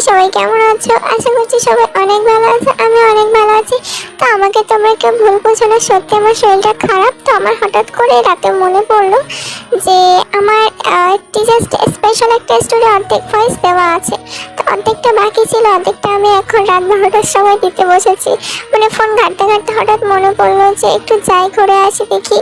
সবাই কেমন আছো? আশা করছি সবাই অনেক ভালো আছে, আমি অনেক ভালো আছি। তো আমাকে তোমরা কেউ ভুল বুঝো না, সত্যি আমার শরীরটা খারাপ। তো আমার হঠাৎ করে রাতে মনে পড়লো যে আমার জাস্ট স্পেশাল একটা স্টোরি অর্ধেক ভয়েস দেওয়া আছে। তো অর্ধেকটা বাকি ছিল, অর্ধেকটা আমি এখন রাত 12টার সময় দিতে বসেছি। মানে ফোন ঘাঁটতে ঘাঁটতে হঠাৎ মনে পড়লো যে একটু যাই ঘুরে আসি দেখি।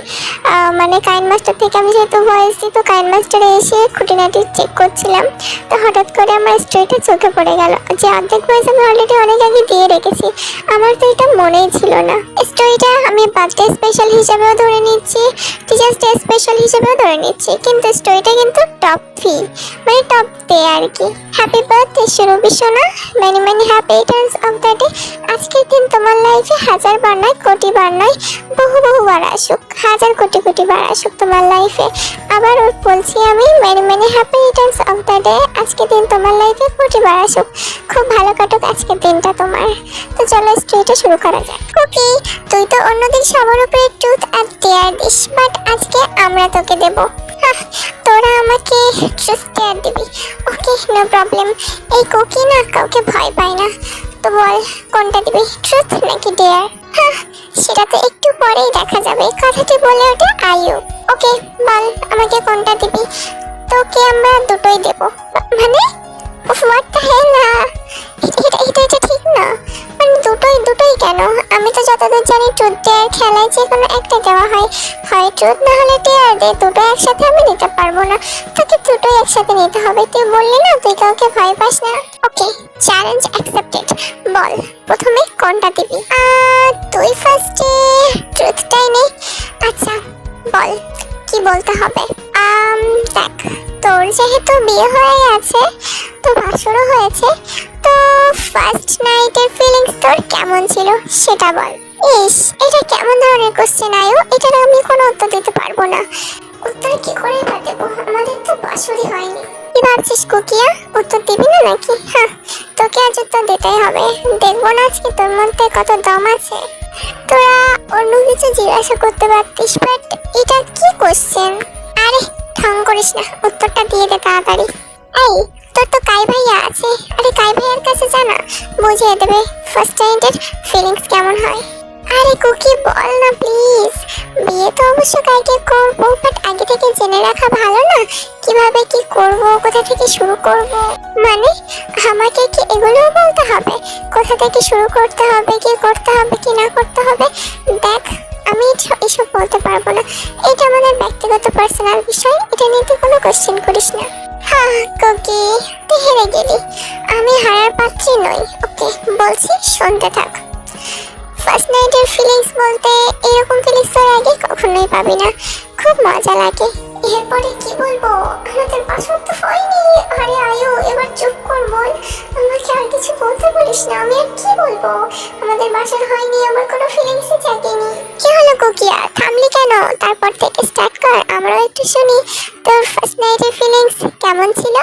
মানে কাইন মাস্টার থেকে আমি যেহেতু ভয়েস দিই, তো কাইন মাস্টারে এসে খুঁটিনাটি চেক করছিলাম। তো হঠাৎ করে আমার স্টোরিটা চোখে পড়ে গেল যে অর্ধেক ভয়েস আমি অলরেডি অনেক আগে দিয়ে রেখেছি। আমার তো এটা মনেই ছিল না। স্টোরিটা আমি বার্থডে স্পেশাল হিসেবেও ধরে নিচ্ছি, টিচার্স ডে স্পেশাল হিসেবেও ধরে নিচ্ছি, কিন্তু স্টোরিটা কিন্তু টপ ফি, মানে টপ ডে আর কি। হ্যাপি বার্থডে সুরভি সোনা, many many happy Returns of the day. আজকের দিন তোমার লাইফে হাজার বার নয়, কোটি বার নয়, বহু বহু বার আসুক, হাজার কোটি কোটি বার আসুক তোমার লাইফে। আবার বলছি আমি, many many happy Returns of the day. আজকের দিন তোমার লাইফে কোটি বার আসুক, খুব ভালো কাটুক আজকের দিনটা তোমার। তো চলো স্টোরিটা শুরু করা যাক। কুকি, তুই তো অন্যদিন সবার উপরে ট্রুথ আর ডেয়ার দিস, বাট আজকে আমরা তোকে দেবো। তোরা আমাকে ট্রুথ ডেয়ার দিবি, ওকে নো প্রবলেম। এই কুকি না কাউকে ভয় পায় না। তো বল কোনটা দিবি, ট্রুথ নাকি ডেয়ার? সেটা তো একটু পরেই দেখা যাবে, কথাটি বলে ওঠে আয়ু। ওকে বল আমাকে কোনটা দিবি? তোকে আমরা দুটোই দেব। মানে হোয়াট দ্য হেল, এটা ঠিক না। মানে দুটোই কেন? আমি তো যতদূর জানি ট্রুথ ডেয়ার খেলায় যে কোনো একটা দেওয়া হয়, হয় ট্রুথ না হলে ডেয়ার দে। দুটো একসাথে আমি নিতে পারবো না, তোকে দুটোই একসাথে নিতে হবে। তুই বললি না তুই কাউকে ভয় পাস না। ওকে চ্যালেঞ্জ অ্যাকসেপ্টেড। বল প্রথমে কোনটা দিবি? তুই ফার্স্টে ট্রুথটাই নে। আচ্ছা বল কি বলতে হবে? দেখ, তোর যেহেতু বিয়ে হয়ে গেছে, তো বাসরও হয়েছে, তো ফার্স্ট নাইটের ফিলিংস তোর কেমন ছিল সেটা বল। ইস, এটা কেমন ধরনের কোশ্চেন আয়ু? এটার আমি কোনো উত্তর দিতে পারবো না। উত্তর কি করে বা দেবো, আমাদের তো বাসরই হয়নি। কি ভাবছিস কুকিয়া, উত্তর দিবি না নাকি? তোকে আজ উত্তর দিতেই হবে। দেখবো না আজকে তোর মধ্যে কত দম আছে। তোরা অন্য কিছু জিজ্ঞাসা করতে পারতিস, বাট এটা কি কোশ্চেন? আরে ঢং করিস না, উত্তরটা দিয়ে দে তাড়াতাড়ি। এই তোর তো কাই ভাইয়া আছে, আরে কাই ভাইয়ার কাছে জানা, বুঝিয়ে দেবে ফার্স্ট নাইটের ফিলিংস কেমন হয়। আরে কুকি বল না প্লিজ। বিয়ে তো অবশ্য কাইকে করবো, বাট আগে থেকে জেনে রাখা ভালো না, কিভাবে কি করব, কোথা থেকে শুরু করব। মানে আমাকে কি এগুলোও বলতে হবে? কোথা থেকে শুরু করতে হবে, কি করতে হবে, কি না করতে হবে? দেখ আমি এসব বলতে পারবো না, এটা আমাদের ব্যক্তিগত পার্সোনাল বিষয়, এটা নিয়ে তুই কোনো কোশ্চেন করিস না। কুকি তুই হেরে গেলি, আমি হারার পাত্রী নই। ওকে বলছি শুনতে থাক। ফার্স্ট নাইটের ফিলিংস বলতে এরকম ফিলিংস তোর আগে কখনোই পাবি না, খুব মজা লাগে। এরপরে কি বলবো, আমাদের বাসর তো হয়নি। আরে আয়ু এবার চুপ কর, বল আমাকে আর কিছু বলতে বলিস না। আমি আর কি বলবো, আমাদের বাসর হয়নি, আমার কোনো ফিলিংসই জাগেনি। কি হলো কুকিয়া, থামলি কেন? তারপর থেকে স্টার্ট কর, আমরাও একটু শুনি তোর ফার্স্ট নাইটের ফিলিংস কেমন ছিল।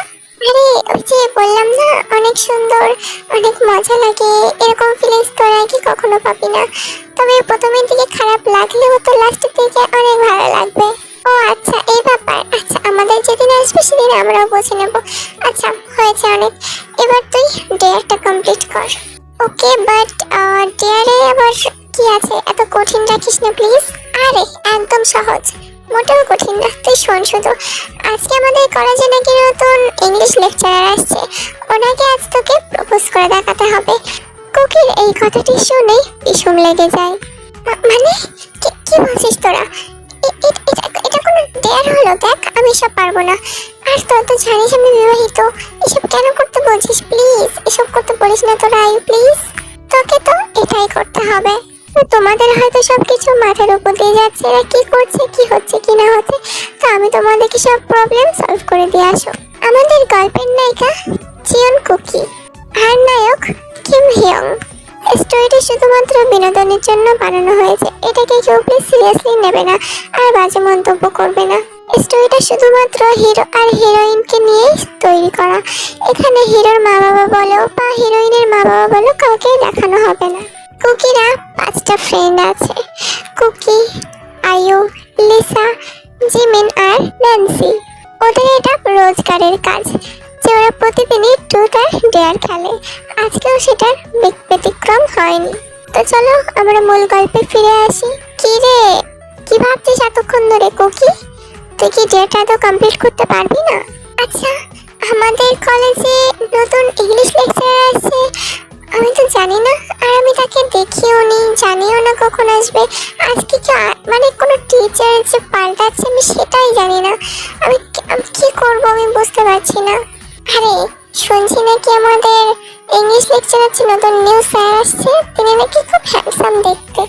আরে ওই যে বললাম না, অনেক সুন্দর, অনেক মজা লাগে। এরকম ফিলিংস তোরা কি কখনো পাবি না। তবে প্রথমের দিকে খারাপ লাগলেও তো লাস্টের দিকে অনেক ভালো লাগবে। ও আচ্ছা এই ব্যাপার। আচ্ছা আমাদের যেদিন আসবে সেদিন আমরাও বুঝে নেব। আচ্ছা হয়েছে অনেক, এবার তুই ডেয়ারটা কমপ্লিট কর। ওকে বাট ডেয়ারে আবার কি আছে, এত কঠিন রাখিস না প্লিজ। আরে একদম সহজ, মোটেও কঠিন না। তুই শোন শুধু, আজকে আমাদের কলেজে নাকি নতুন ইংলিশ লেকচারার আসছে, ওনাকে আজ তোকে প্রপোজ করে দেখাতে হবে। কুকির এই কথাটি শুনে বিষম লেগে যায়। মানে কি বলছিস তোরা? এটা কোনো ডেয়ার হলো? দেখ আমি এসব পারবো না। আর তোর তো জানিস আমি বিবাহিত, এসব কেন করতে বলছিস? প্লিজ এসব করতে বলিস না তোরা আয়ু, প্লিজ। তোকে তো এটাই করতে হবে। তোমাদের হয়তো সবকিছু মাথার উপর দিয়ে যাচ্ছে, এরা কি করছে, কি হচ্ছে, কি না হচ্ছে, তো আমি তোমাদেরকে সব প্রবলেম সলভ করে দিয়ে আসো। আমাদের গল্পের নায়িকা জিয়ন কুকি আর নায়ক কিম হিয়ং। স্টোরিটি শুধুমাত্র বিনোদনের জন্য বানানো হয়েছে, এটাকে কেউ প্লিজ সিরিয়াসলি নেবে না আর বাজে মন্তব্য করবে না। স্টোরিটা শুধুমাত্র হিরো আর হিরোইনকে নিয়ে তৈরি করা। এখানে হিরোর মা বাবা বলো বা হিরোইনের মা বাবা বলো কাউকে দেখানো হবে না। কুকিরা 5টা ফ্রেন্ড আছে, কুকি, আয়ু, লিসা, জিমিন আর ন্যান্সি। ওদের এটা রোজগারের কাজ যে ওরা ওরা প্রতিদিনই ট্রুথ আর ডেয়ার খেলে, আজকেও সেটার ব্যতিক্রম হয়নি। তো চলো আমরা মূল গল্পে ফিরে আসি। কি রে, কি ভাবছিস এতক্ষণ ধরে কুকি? তুই কি ডেয়ারটা তো কমপ্লিট করতে পারবি না? আচ্ছা, আমাদের কলেজে নতুন ইংলিশ লেকচারার আসছে, আমি তো জানি না, আর আমি তাকে দেখিও নি, জানিও না কখন আসবে। আজকে কি মানে কোনো টিচার যে পাল্টাচ্ছে আমি সেটাই জানি না। আমি কি করবো আমি বুঝতে পারছি না। আরে শুনছি নাকি আমাদের ইংলিশ লেকচারার যে নতুন নিউ স্যার আসছে, তিনি নাকি খুব হ্যান্ডসাম দেখতে।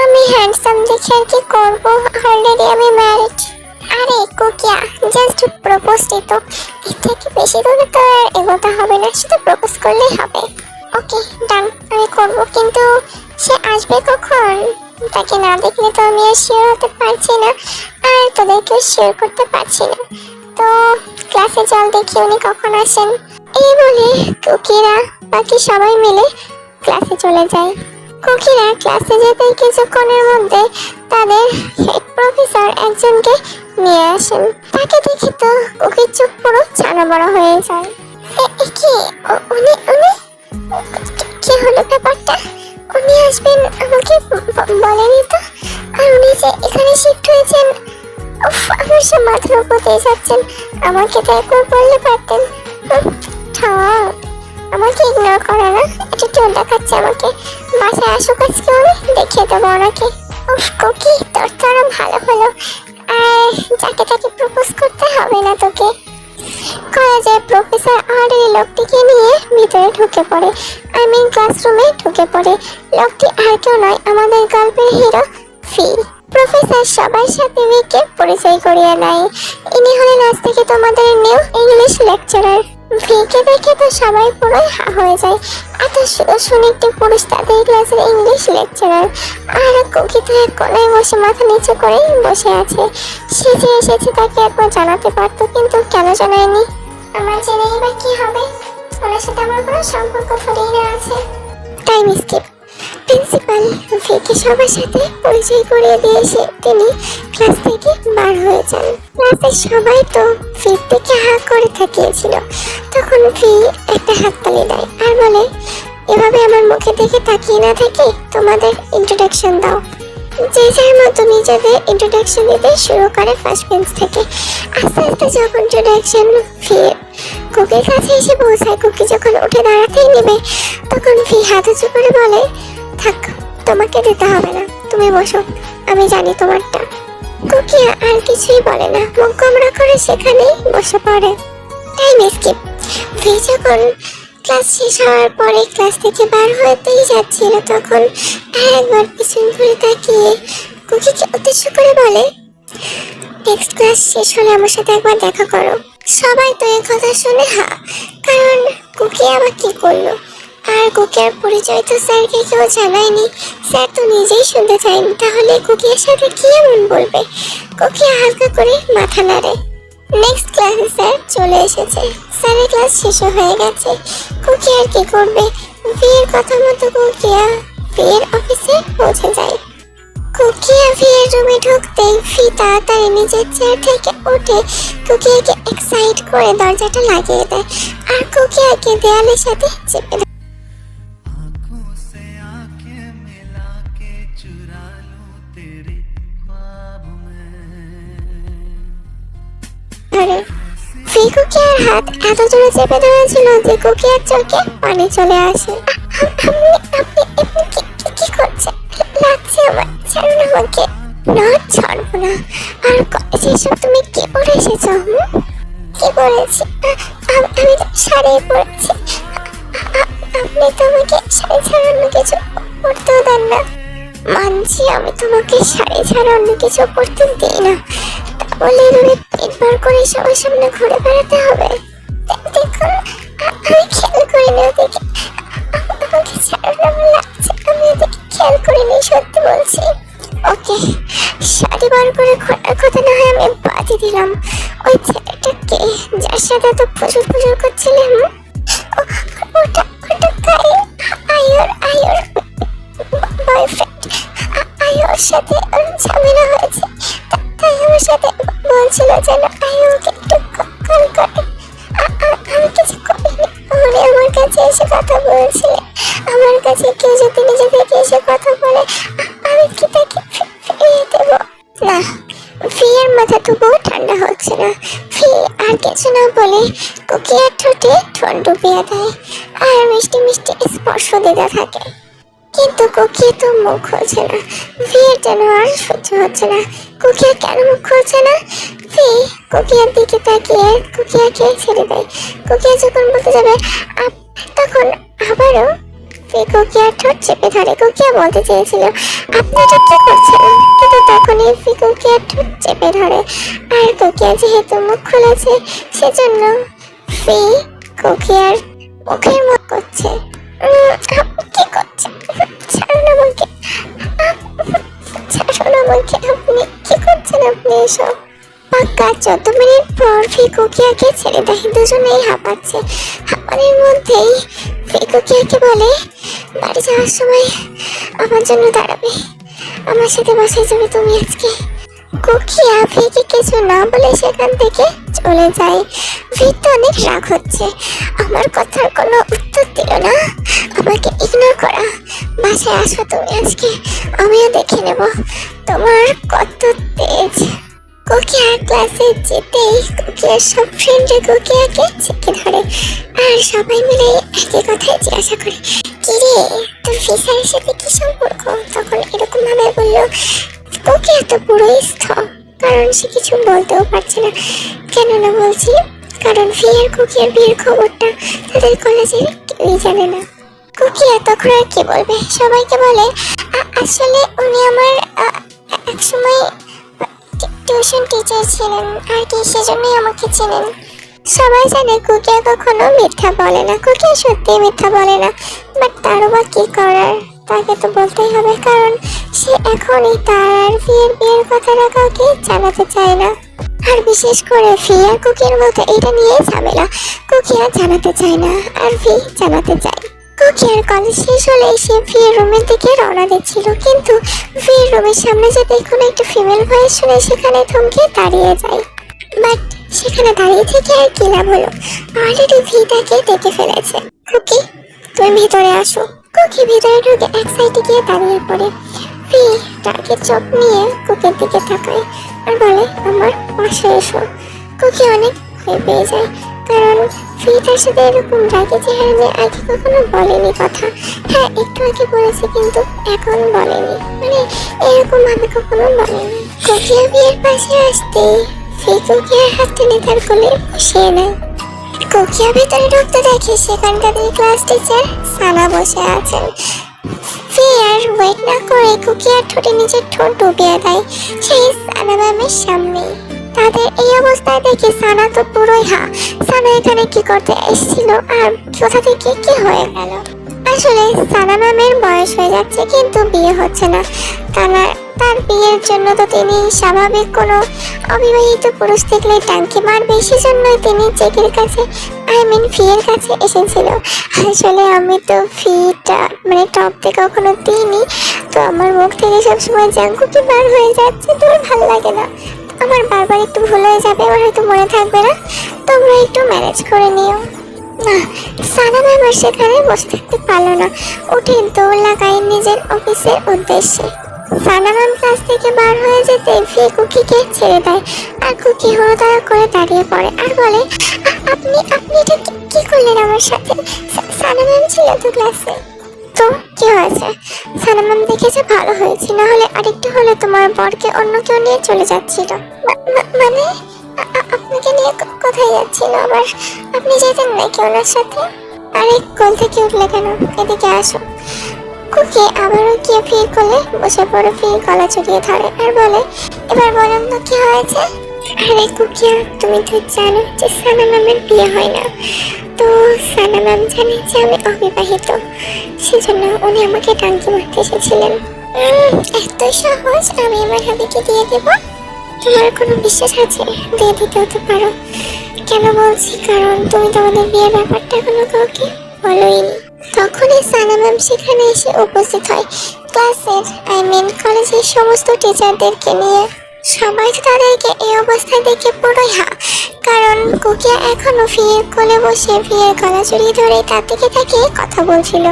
আমি হ্যান্ডসাম দেখে আর কি করবো, অলরেডি আমি ম্যারিড। আরে কোকিয়া, জাস্ট প্রপোজ দিত, এর থেকে বেশি দূরে তো আর এগোতে হবে না, শুধু প্রপোজ করলেই হবে। ওকে ডান, আমি করবো, কিন্তু সে আসবে কখন? তাকে না দেখলে তো আমি আর শিওর হতে পারছি না, আর তোদেরকেও শিওর করতে পারছি না। তো ক্লাসে চল দেখি উনি কখন আসেন। এই বলে কুকিরা বাকি সবাই মিলে ক্লাসে চলে যায়। কুকিরা ক্লাসে যেতে কিছুক্ষণের মধ্যে তাদের হেড প্রফেসর একজনকে নিয়ে আসেন। তাকে দেখে তো কুকির চোখ পুরো ছানা বড় হয়ে যায়। কি উনি উনি কি হলো ব্যাপারটা? উনি আসবেন আমাকে বলেনি তো, আর উনি যে এখানে শিফট হয়েছেন, আমার সব মাথার উপর দিয়ে যাচ্ছেন। আমাকে তো একবার বললে পারতেন। আমাকে ইগনোর করে না, এটা কেউ দেখাচ্ছে আমাকে। বাসায় আসুক আজকে, উনি দেখিয়ে দেবো ওনাকে। উফ কুকি, তোর তো আরো ভালো হলো, আর যাকে তাকে প্রপোজ করতে হবে না তোকে। কলেজের প্রফেসর আর এই লোকটিকে নিয়ে ভিতরে ঢুকে পড়ে, ক্লাসরুমে ঢুকে পড়ে। লোকটি আর কেউ নয়, আমাদের গল্পের হিরো ফি। প্রফেসর সবার সাথে ফিকে পরিচয় করিয়ে দেয়। ইনি হলেন আজ থেকে তোমাদের নিউ ইংলিশ লেকচারার। ফিকে দেখে তো সবাই পুরো হা হয়ে যায়, এত সুদর্শন একটি পুরুষ তাদের ক্লাসের ইংলিশ লেকচারার। আর কুকি তো এক কোনায় বসে মাথা নিচু করে বসে আছে। সে যে এসেছে তাকে একবার জানাতে পারতো, কিন্তু কেন জানায়নি? আমার জেনেই বা কি হবে, ওনার সাথে আমার কোনো সম্পর্ক থোড়েই না আছে। Time skip. প্রিন্সিপাল ফিকে সবার সাথে পরিচয় করিয়ে দিয়েছে, তিনি ক্লাস থেকে বার হয়ে যান। ক্লাসের সবাই তো ফির দিকে হাঁ করে তাকিয়েছিল। তখন ফি একটা হাততালি দেয় আর বলে, এভাবে আমার মুখে দেখে তাকিয়ে না থেকে তোমাদের ইন্ট্রোডাকশন দাও। যে যার মতো নিজেদের ইন্ট্রোডাকশন দিতে শুরু করে ফার্স্ট বেঞ্চ থেকে। আস্তে আস্তে যখন ইন্ট্রোডাকশন ফির কুকির কাছে এসে পৌঁছায়, কুকি যখন উঠে দাঁড়াতেই নেবে, তখন ফি হাত উঁচু করে বলে, থাক, তোমাকে দিতে হবে না, তুমি বসো, আমি জানি তোমারটা। কুকি আর কিছুই বলে না, মুখ গোমড়া করে সেখানেই বসে পড়ে। Time skip. ফি যখন ক্লাস শেষ হওয়ার পরে ক্লাস থেকে বার হতেই যাচ্ছিল, তখন একবার পিছন ঘুরে তাকিয়ে কুকিকে উদ্দেশ্য করে বলে, নেক্সট ক্লাস শেষ হলে আমার সাথে একবার দেখা করো। সবাই তো এই কথা শুনে হা, কারণ কুকি আবার কি করলো? আর কুকির পরিচয় তো স্যারকে কেউ জানায়নি, স্যার তো নিজেই শুনতে চায়নি, তাহলে কুকির সাথে কি এমন বলবে? কুকি হালকা করে মাথা নাড়ে। নেক্সট ক্লাসে স্যার চলে এসেছে, স্যারের ক্লাস শেষ হয়ে গেছে। কুকি আর কি করবে? ফির কথা মতো কুকিয়া ফির অফিসে পৌঁছে যায়। কুকিয়া ফির রুমে ঢুকতেই ফি তাড়াতাড়ি নিজের চেয়ার থেকে উঠে কুকিয়াকে এক্সাইট করে দরজাটা লাগিয়ে দেয়, আর কুকিয়াকে দেয়ালের সাথে চেপে দেয়। ফি কুকিয়ার হাত এত জোরে চেপে ধরেছিল যে কুকিয়ার চোখে পানি চলে আসে। আপনি কি করছেন? লাগছে আমার, ছাড়ুন আমাকে। না, ছাড়বো না। আর কলেজে এসব তুমি কি পরে এসেছো? কি পরেছি? আমি তো শাড়ি পরেছি। আপনি তো আমাকে শাড়ি ছাড়া অন্য কিছু পরতেও দেন না। মানছি আমি তোমাকে শাড়ি ছাড়া অন্য কিছু পরতে দিই না, বলে এভাবে পেট বার করে সবার সামনে ঘুরে বেড়াতে হবে? দেখুন, আমি খেয়াল করিনি ওদিকে, আমাকে ছাড়ানো লাগছে, আমি ওদিকে খেয়াল করিনি, সত্যি বলছি। ওকে, শাড়ি বার করে ঘোরার কথা না হয় আমি বাদই দিলাম। ওই ছেলেটাকে যার সাথে তো প্রচুর করছিলে, ওটা তাই আয়ুর বয়ফ্রেন্ড। আয়ুর সাথে ঝামেলা হয়েছে, তাই আমার সাথে বলছিল যেন আয়ুকে একটু কল করে। আমি কিছু কাছে এসে কথা বলছিলে। আমার কাছে কেউ যদি নিজে থেকে এসে কথা বলে আমি কি তাকে ফিরিয়ে দেব? না, ফিয়ের মাথা তবুও ঠান্ডা হচ্ছে না। ফি আর কিছু না বলে কোকিয়ার ঠোঁটে ঠোঁট ডুবিয়ে দেয় আর মিষ্টি মিষ্টি স্পর্শ দিতে থাকে। কিন্তু কোকিয়া তো মুখ খুলছে না। ফিয়ের যেন আর সহ্য হচ্ছে না। কোকিয়া কেন মুখ খুলছে না? ফি কোকিয়ার দিকে তাকিয়ে কোকিয়াকে ছেড়ে দেয়। কোকিয়া যখন বলতে যাবে তখন আবারও ফি কোকিয়ার ঠোঁট চেপে ধরে। কোকিয়া বলতে চেয়েছিল আপনি এটা কি করছেন, কিন্তু তখনই ফি কোকিয়ার ঠোঁট চেপে ধরে। আর কোকিয়া যেহেতু মুখ খুলেছে সেজন্য ফি কোকিয়ার মুখের মুখ করছে। কি করছেন? ছাড়ুন আমাকে, ছাড়ুন আমাকে, আপনি কি করছেন? আপনি এসব পাক্কা 14 মিনিট পর ফি কোকিয়াকে ছেড়ে দেয়। দুজনেই হাঁপাচ্ছে। হাঁপানির মধ্যেই ফি কোকিয়াকে বলে বাড়ি যাওয়ার সময় আমার জন্য দাঁড়াবে, আমার সাথে বাসায় যাবে তুমি আজকে। কোকিয়া ফিকে কিছু না বলে সেখান থেকে চলে যায়। ফির তো অনেক রাগ হচ্ছে, আমার কথার কোনো উত্তর দিল না, আমাকে ইগনোর করা। বাসায় আসো তুমি আজকে, আমিও দেখে নেব তোমার কত তেজ। কোকিয়া ক্লাসে যেতেই কোকিয়ার সব ফ্রেন্ডরা কোকিয়াকে চেপে ধরে আর সবাই মিলে একই কথাই জিজ্ঞাসা করে কিরে তোর ফিসারের সাথে কি সম্পর্ক? তখন এরকম ভাবে বললো কোকিয়া তো পুরো স্থ, কারণ সে কিছু বলতেও পারছে না। কেন না বলছি, কারণ ফি আর কোকিয়ার বিয়ের খবরটা তাদের কলেজের কেউই জানে না। কোকিয়া তখন আর কি বলবে, সবাইকে বলে আসলে উনি আমার এক সময় টিউশন টিচার ছিলেন আর কি, সেজন্যই আমাকে চেনেন। সবাই জানে কোকিয়া কখনো মিথ্যা বলে না, কোকিয়া সত্যি মিথ্যা বলে না। বাট তারও বা কি করার, তাকে তো বলতেই হবে, কারণ সে এখনই তার আর ফিয়ের বিয়ের কথাটা কাউকে জানাতে চায় না। আর বিশেষ করে ফি আর কোকিয়ার মধ্যে এটা নিয়ে ঝামেলা। কোকিয়া জানাতে চায় না আর ফি জানাতে চায়। কোকিয়ার কলেজ শেষ হলে সে ফিয়ের রুমের দিকে রওনা দিচ্ছিল, কিন্তু ফিয়ের রুমের সামনে যে কোনো একটা ফিমেল ভয়েস শুনে সেখানে থমকে দাঁড়িয়ে যায়। বাট সেখানে দাঁড়িয়ে থেকে আর কি লাভ হলো, অলরেডি ফি তাকে দেখে ফেলেছে। কোকি তুমি ভিতরে আসো। কোকি ভিতরে ঢুকে এক সাইডে গিয়ে দাঁড়িয়ে পড়ে। ফি তাকে চোখ নিয়ে কোকির দিকে তাকায় আর বলে আমার পাশে এসো। কোকি অনেক ভয় পেয়ে যায়, কারণ ফি তার সাথে এরকম রাগে চেহারা নিয়ে আগে কখনো বলেনি কথা। হ্যাঁ একটু আগে বলেছে, কিন্তু এখন বলেনি, মানে এরকম ভাবে কখনো বলেনি। কোকিয়া ফিয়ের পাশে আসতে ফি কোকিয়ার হাত টেনে তার কোলে বসিয়ে নেয়। কোকিয়া ভিতরে ঢুকতে দেখে সেখানে তাদের ক্লাস টিচার সানা বসে আছেন। ফি আর ওয়েট না করে কোকিয়ার ঠোঁটে নিজের ঠোঁট ডুবিয়ে দেয় সেই সানা ম্যামের সামনে। তাদের এই অবস্থায় দেখে সানা তো পুরোই সানা এখানে কি করতে এসেছিল আর কোথা থেকে কি হয়ে গেল? আসলে সানা ম্যামের বয়স হয়ে যাচ্ছে কিন্তু বিয়ে হচ্ছে না। তার বিয়ের জন্য তো তিনি স্বাভাবিক কোনো অবিবাহিত পুরুষ দেখলে টাঙ্কি মারবে, সেজন্যই তিনি চেকের কাছে ফিয়ের কাছে এসেছিল। আসলে আমি তো ফিটা মানে টপতে কখনো দিইনি, তো আমার মুখ থেকে সবসময় জাঙ্কুকি বার হয়ে যাচ্ছে, তোমার ভালো লাগে না। আমার বারবার একটু ভুল হয়ে যাবে, আমার হয়তো মনে থাকবে না, তোমরা একটু ম্যানেজ করে নিও না। সানা ম্যাম আর সেখানে বসে থাকতে পারলো না, উঠে দৌড় লাগায় নিজের অফিসের উদ্দেশ্যে। সানা ম্যাম ক্লাস থেকে বার হয়ে যেতে ফি কুকিকে ছেড়ে দেয় আর কুকি হড়তাড়া করে দাঁড়িয়ে পড়ে আর বলে আপনি এটা কি করলেন আমার সাথে? সানা ম্যাম ছিল তো ক্লাসে। তো কি হয়েছে? সানা ম্যাম দেখেছে ভালো হয়েছে, না হলে আরেকটু হলে তোমার বরকে অন্য কেউ নিয়ে চলে যাচ্ছিল। মানে আপনাকে নিয়ে কোথায় যাচ্ছিল আবার? আপনি যেতেন নাকি ওনার সাথে? আরে কোল থেকে উঠলে কেন? এদিকে আসো। কুকি আবারও গিয়ে ফির কোলে বসে পড়ে, ফির গলা জড়িয়ে ধরে আর বলে এবার বলুন তো কি হয়েছে? আরে কুকিয়া তুমি তো জানো যে সানা ম্যামের বিয়ে হয় না, তো সানা ম্যাম জানে যে আমি অবিবাহিত, সেজন্য উনি আমাকে টাঙ্কি মারতে এসেছিলেন। এতই সহজ আমি আমার হাবিকে দিয়ে দেবো? তোমার কোনো বিশ্বাস আছে? দিয়ে দিতে হতে পারো। কেন বলছি, কারণ তুমি তোমাদের বিয়ের ব্যাপারটা এখনো কাউকে বলোইনি। তখনই সানা ম্যাম সেখানে এসে উপস্থিত হয় ক্লাসের কলেজের সমস্ত টিচারদেরকে নিয়ে। সবাই তো তাদেরকে এই অবস্থায় দেখে পুরোই হা, কারণ কোকিয়া এখনো ফিয়ের কোলে বসে ফিয়ের গলা জড়িয়ে ধরে তার দিকে তাকিয়ে কথা বলছিল।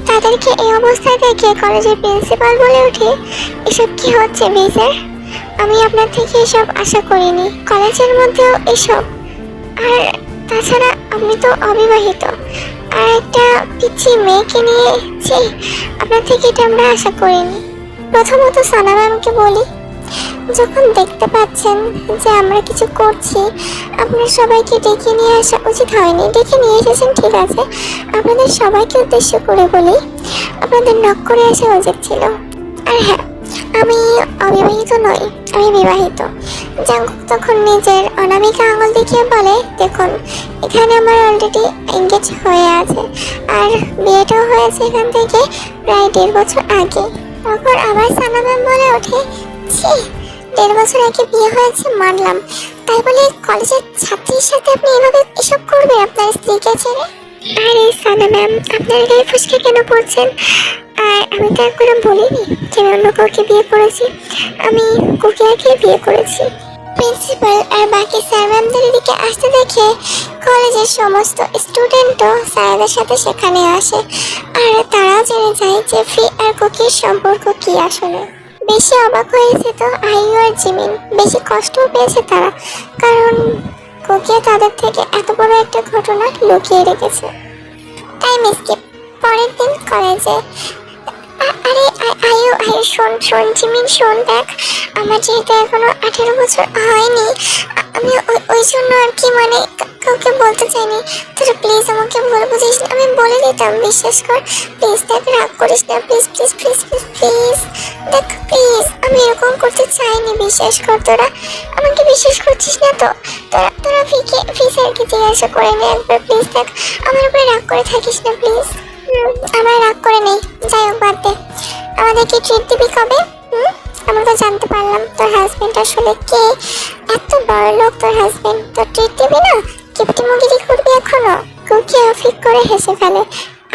তাদেরকে এই অবস্থায় দেখে কলেজের প্রিন্সিপাল বলে ওঠে, এসব কি হচ্ছে ভিসার? আমি আপনার থেকে এসব আশা করিনি, কলেজের মধ্যেও এসব। আর তাছাড়া আপনি তো অবিবাহিত, আর একটা পিচ্ছি মেয়েকে নিয়ে আপনার থেকে এটা আমরা আশা করিনি। প্রথমত সানা ম্যামকে বলি, যখন দেখতে পাচ্ছেন যে আমরা কিছু করছি, আপনার সবাইকে ডেকে নিয়ে আসা উচিত হয়নি। ডেকে নিয়ে এসেছেন ঠিক আছে, আপনাদের সবাইকে উদ্দেশ্য করে বলি, আপনাদের নক করে আসা উচিত ছিল। আর হ্যাঁ, আমি অবিবাহিত নই, আমি বিবাহিত। জাঙ্কুক তখন নিজের অনামিকা আঙুল দেখিয়ে বলে, দেখুন এখানে আমার অলরেডি এঙ্গেজ হয়ে আছে, আর বিয়েটাও হয়েছে এখান থেকে প্রায় 1.5 বছর আগে। তখন আবার সানা ম্যাম বলে ওঠে, ছি, 1.5 বছর আগে বিয়ে হয়েছে মানলাম, তাই বলে কলেজের ছাত্রীর সাথে আপনি এভাবে এসব করবেন আপনার স্ত্রীকে ছেড়ে? আরে সানা ম্যাম, আপনার গায়ে ফুসকে কেন পড়ছেন? আর আমি তো এখনো বলিনি যে আমি অন্য কাউকে বিয়ে করেছি, আমি কোকিয়াকে বিয়ে করেছি। প্রিন্সিপাল আর বাকি স্যার ম্যামদের দিকে আসতে দেখে কলেজের সমস্ত স্টুডেন্টও স্যারদের সাথে সেখানে আসে, আর তারাও জেনে যায় যে ফি আর কোকির সম্পর্ক কি আসলে। বেশি অবাক হয়েছে তো আইয়ু আর জিমিন, বেশি কষ্টও পেয়েছে তারা, কারণ কোকিয়া তাদের থেকে এত বড় একটা ঘটনা লুকিয়ে রেখেছে। Time skip. পরের দিন কলেজে। আরে আইয়ু শোন জিমিন, শোন, দেখ আমার যেহেতু এখনো 18 বছর হয়নি, আমি ওই জন্য আর কি, মানে কাউকে বলতে চাইনি। তোরা প্লিজ আমাকে ভুল বুঝিস না, আমি বলে দিতাম, বিশ্বাস কর প্লিজ। দেখ রাগ করিস না, please please please please please, দেখ প্লিজ, আমি এরকম করতে চাইনি, বিশ্বাস কর। তোরা আমাকে বিশ্বাস করছিস না তো? তোরা ফি স্যারকে জিজ্ঞাসা করে নে একবার প্লিজ। দেখ আমার উপরে রাগ করে থাকিস না প্লিজ। আমার রাগ করে নেই, যাই হোক বাদ দে। আমাদেরকে ট্রিট দিবি কবে? আমরা তো জানতে পারলাম তোর হাজবেন্ড আসলে কে, এত বড় লোক তোর হাজবেন্ড, তোর ট্রিট দিবি না? কিপটিমুগিরি করবি এখনো? কোকিয়া ফিক করে হেসে ফেলে।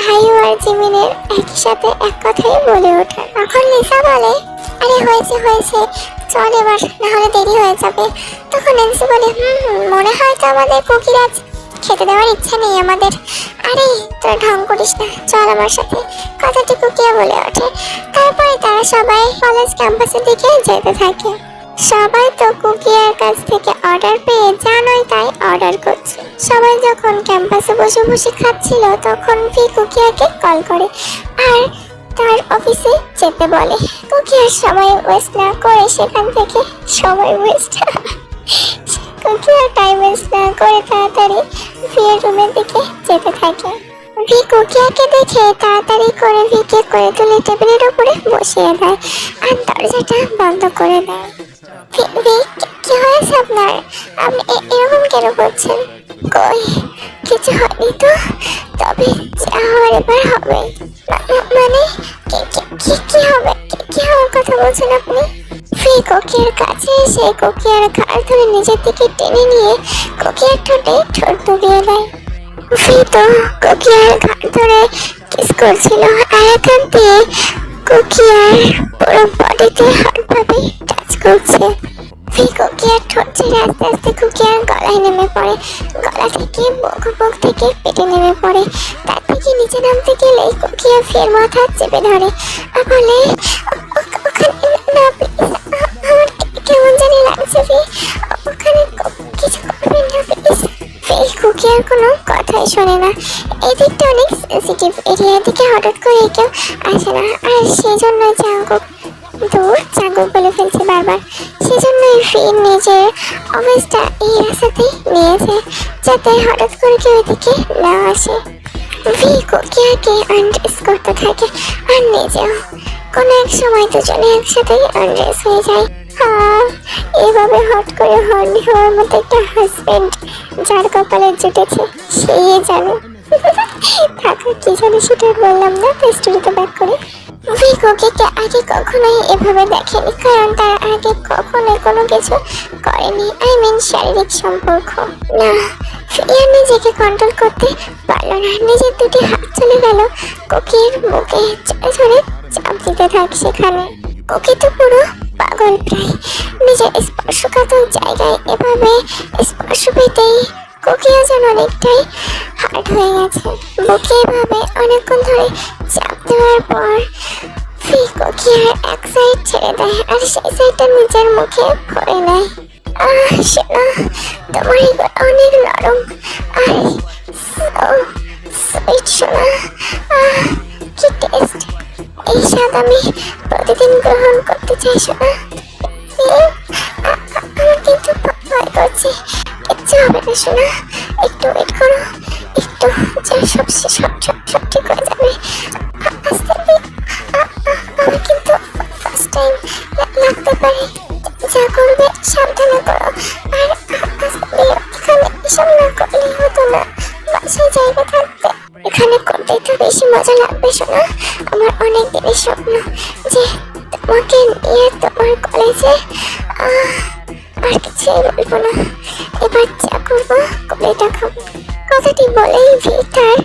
আইয়ু আর জিমিনের একই সাথে এক কথাই বলে ওঠে। তখন লিসা বলে, আরে হয়েছে হয়েছে, চল এবার, না হলে দেরি হয়ে যাবে। তখন ন্যান্সি বলে, মনে হয় তো আমাদের কোকির আজ খেতে দেওয়ার ইচ্ছা নেই আমাদের। আরে তোরা ঢং করিস না, চল আমার সাথে, কথাটি কোকিয়া বলে ওঠে। তারপরে তারা সবাই কলেজ ক্যাম্পাসের দিকে যেতে থাকে। সবাই তো কোকিয়ার কাছ থেকে অর্ডার পেয়ে জানোই তাই অর্ডার করছে। সবাই যখন ক্যাম্পাসে বসে বসে খাচ্ছিল, তখন ফি কোকিয়াকে কল করে আর তার অফিসে যেতে বলে। কোকিয়ার সময় ওয়েস্ট না করে সেখান থেকে সময় ওয়েস্ট কোকিয়া টাইম ওয়েস্ট না করে তাড়াতাড়ি ফিয়ের রুমের দিকে যেতে থাকে। ভি কোকিয়াকে দেখে তাড়াতাড়ি করে ভিকে করে তুলে টেবিলের উপরে বসিয়ে দেয় আর দরজাটা বন্ধ করে দেয়। কি হয়েছে আপনার? আপনি এরকম কেন করছেন? কই কিছু হয়নি তো, তবে যা হওয়ার এবার হবে। মানে কি হবে? কি হওয়ার কথা বলছেন আপনি? ফি কোকিয়ার কাছে এসে কোকিয়ার ঘাড় ধরে নিজের দিকে টেনে নিয়ে কোকিয়ার ঠোঁটে ঠোঁট ডুবিয়ে দেয়। ফি তো কোকিয়ার ঘাড় ধরে কিস করছিল আর এখান দিয়ে কোকিয়ার পুরো বডিতে হার্ডভাবে টাচ করছে। ফি কোকিয়ার ঠোঁট ছেড়ে আস্তে আস্তে কোকিয়ার গলায় নেমে পড়ে, গলা থেকে বুক থেকে পেটে নেমে পড়ে। তার থেকে নিচে নামতে গেলে কোকিয়া ফির মাথা চেপে ধরে আর বলে, ওখানে না প্লিজ, আমার কেমন জানি লাগছে ফি, ওখানে কিছু করবেন না প্লিজ। ফি কোকিয়ার কোনো কথাই শোনে না। এই দিকটা অনেক সেন্সিটিভ এরিয়ার দিকে হঠাৎ করে কেউ আসে না, আর সেই জন্য জাঙ্কুক বলে ফেলছে বারবার। সেজন্যই ফি নিজের অফিসটা এই রাস্তাতেই নিয়েছে, যাতে হঠাৎ করে কেউ এদিকে না আসে। ফি কোকিয়াকে আনড্রেস করতে থাকে আর নিজেও। কোনো এক সময় দুজনে একসাথে আনড্রেস হয়ে যায়। এভাবে হট করে হর্নি হওয়ার মতো একটা হাজবেন্ড যার কপালে জুটেছে সেই জানে। থাকা কি জানি সেটা বললাম না, স্টোরিতে ব্যাক করে। ভি কোকিকে আগে কখনোই এভাবে দেখেনি, কারণ তার আগে কখনোই কোনো কিছু করেনি, শারীরিক সম্পর্ক না। ফিয়া নিজেকে কন্ট্রোল করতে পারল না, নিজের দুটি হাত চলে গেল কোকির মুখে ধরে চাপ দিতে থাকে। সেখানে কোকি তো পুরো পাগল, প্রায় নিজের স্পর্শকাতর জায়গায় এভাবে স্পর্শ পেতেই কোকিও যেন অনেকটাই হার্ড হয়ে গেছে। বুকে এভাবে অনেকক্ষণ ধরে চাপ দেওয়ার পর কোকিয়ার এক সাইড ছেড়ে দেয় আর সেই সাইডটা নিজের মুখে ভরে নেয়। শোনা, তোমার এগুলো অনেক নরম আর সুইট। শোনা, কি টেস্ট! এই স্বাদ আমি প্রতিদিন গ্রহণ করতে চাই। শোনা, আমার কিন্তু ভয় করছে। কিচ্ছু হবে না শোনা, একটু ওয়েট করো, একটু যা সব ঠিক হয়ে যাবে। আস্তে আমার কিন্তু ফার্স্ট টাইম লাগতে পারে। যা করবে সাবধানে করো আর এখানে এসব না করলে হতো না। বাসায় জায়গা থাকতে এখানে করতেই তো বেশি মজা লাগবে। শোনা, আমার অনেক দিনের স্বপ্ন যে তোমাকে নিয়ে তোমার কলেজে আর কিছুই বলবো না। এবার যা করবো কলেটা খাবো। কথাটি বলেই ভিতর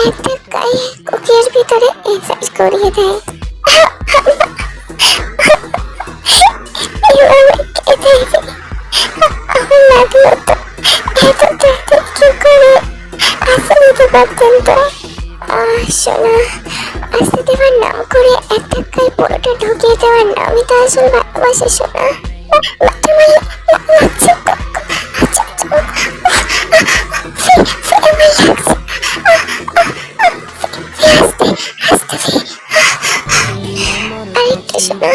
এক ধাক্কায় কোকিয়ার ভিতরে এক্সাইজ করিয়ে দেয়। আমার লাগলো তো এত তাড়াতাড়ি কি করে আস্তে দিতে পারতেন তো। শোনা, আস্তে দেওয়ার নাম করে এক ধাক্কায় পুরোটা ঢুকিয়ে দেওয়ার নামই তো আসল ভালোবাসা। শোনা, তোমার লাগছে তো? আচ্ছা আরেকটু শোনা,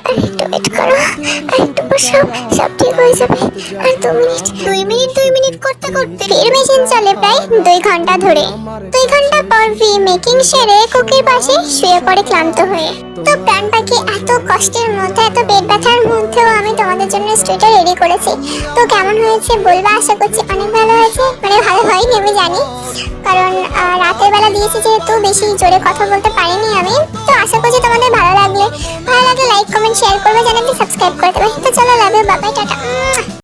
আরেকটু ওয়েট করো, আরেকটু সব ঠিক হয়ে যাবে। আর 2 মিনিট করতে করতে ফির মেশিন চলে প্রায় 2 ঘন্টা ধরে। 2 ঘন্টা পর মেকিং সেরে কুকির পাশে শুয়ে পড়ে ক্লান্ত হয়ে। তো প্ল্যান পাখি, এত কষ্টের মধ্যে, এত পেট ব্যথার মধ্যেও আমি তোমাদের জন্য স্টোরিটা রেডি করেছি। তো কেমন হয়েছে বলবা, আশা করছি অনেক ভালো হয়েছে। মানে ভালো হয়নি আমি জানি, কারণ রাতের বেলা দিয়েছি যেহেতু বেশি জোরে কথা বলতে পারিনি আমি। তো আশা করছি তোমাদের ভালো লাগলে লাইক কমেন্ট শেয়ার করবে, চ্যানেলটি সাবস্ক্রাইব করে দেবে। তো চলো, love you, bye bye, tata.